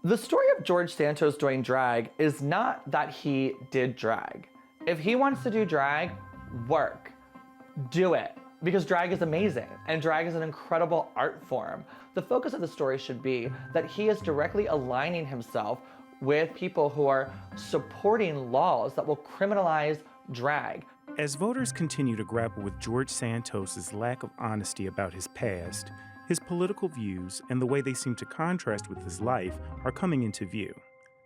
The story of George Santos doing drag is not that he did drag. If he wants to do drag, work, do it. Because drag is amazing, and drag is an incredible art form. The focus of the story should be that he is directly aligning himself with people who are supporting laws that will criminalize drag. As voters continue to grapple with George Santos's lack of honesty about his past, his political views, and the way they seem to contrast with his life are coming into view.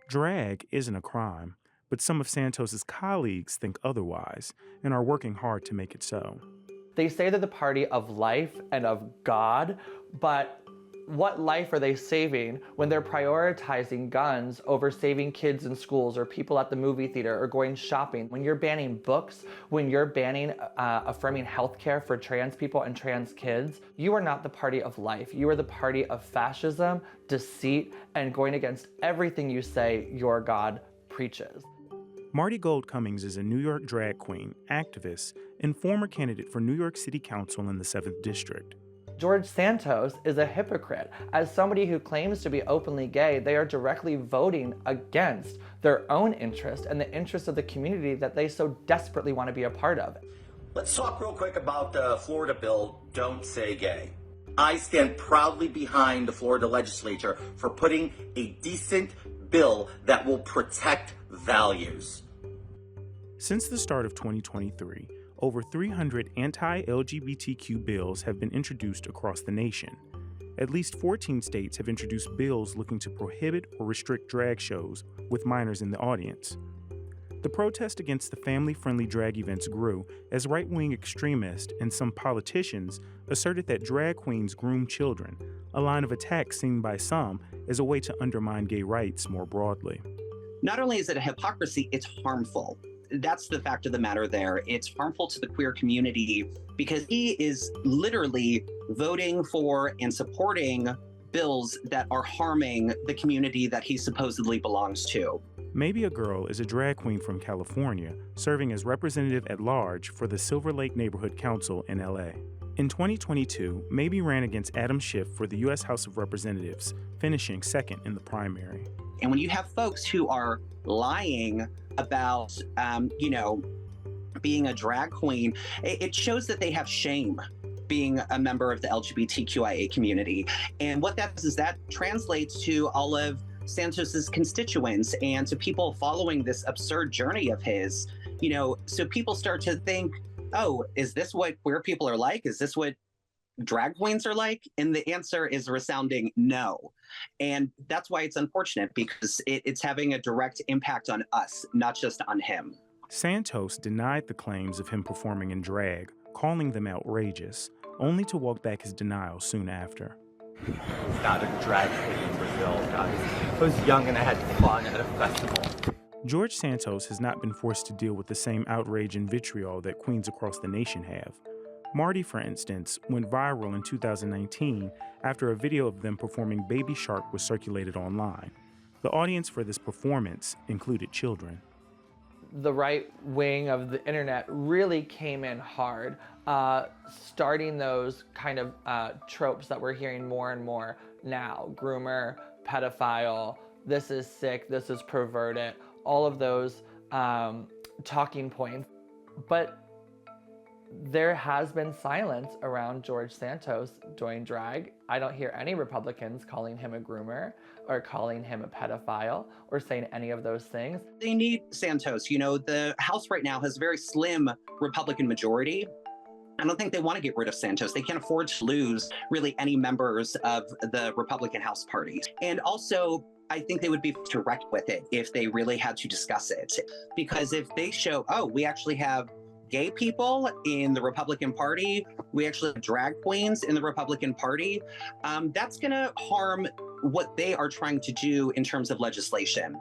Drag isn't a crime, but some of Santos's colleagues think otherwise and are working hard to make it so. They say they're the party of life and of God, but what life are they saving when they're prioritizing guns over saving kids in schools or people at the movie theater or going shopping? When you're banning books, when you're banning affirming healthcare for trans people and trans kids, you are not the party of life. You are the party of fascism, deceit, and going against everything you say your God preaches. Marty Gold Cummings is a New York drag queen, activist, and former candidate for New York City Council in the 7th District. George Santos is a hypocrite. As somebody who claims to be openly gay, they are directly voting against their own interest and the interest of the community that they so desperately want to be a part of. Let's talk real quick about the Florida bill, Don't Say Gay. I stand proudly behind the Florida legislature for putting a decent bill that will protect values. Since the start of 2023, over 300 anti-LGBTQ bills have been introduced across the nation. At least 14 states have introduced bills looking to prohibit or restrict drag shows with minors in the audience. The protest against the family-friendly drag events grew as right-wing extremists and some politicians asserted that drag queens groom children, a line of attack seen by some as a way to undermine gay rights more broadly. Not only is it a hypocrisy, it's harmful. That's the fact of the matter there. It's harmful to the queer community because he is literally voting for and supporting bills that are harming the community that he supposedly belongs to. Maybe a Girl is a drag queen from California serving as representative at large for the Silver Lake Neighborhood Council in LA. In 2022, Maybe ran against Adam Schiff for the U.S. House of Representatives, finishing second in the primary. And when you have folks who are lying about, being a drag queen, it shows that they have shame being a member of the LGBTQIA community. And what that does is that translates to all of Santos's constituents and to people following this absurd journey of his, so people start to think, oh, is this what queer people are like? Is this what drag queens are like? And the answer is resounding no. And that's why it's unfortunate, because it's having a direct impact on us, not just on him. Santos denied the claims of him performing in drag, calling them outrageous, only to walk back his denial soon after. I was not a drag queen in Brazil, guys. I was young and I had fun at a festival. George Santos has not been forced to deal with the same outrage and vitriol that queens across the nation have. Marty, for instance, went viral in 2019 after a video of them performing Baby Shark was circulated online. The audience for this performance included children. The right wing of the internet really came in hard, starting those kind of tropes that we're hearing more and more now. Groomer, pedophile, this is sick, this is perverted, all of those talking points. But there has been silence around George Santos doing drag. I don't hear any Republicans calling him a groomer or calling him a pedophile or saying any of those things. They need Santos. The House right now has a very slim Republican majority. I don't think they want to get rid of Santos. They can't afford to lose really any members of the Republican House party. And also, I think they would be direct with it if they really had to discuss it. Because if they show, oh, we actually have gay people in the Republican Party, we actually have drag queens in the Republican Party, that's going to harm what they are trying to do in terms of legislation.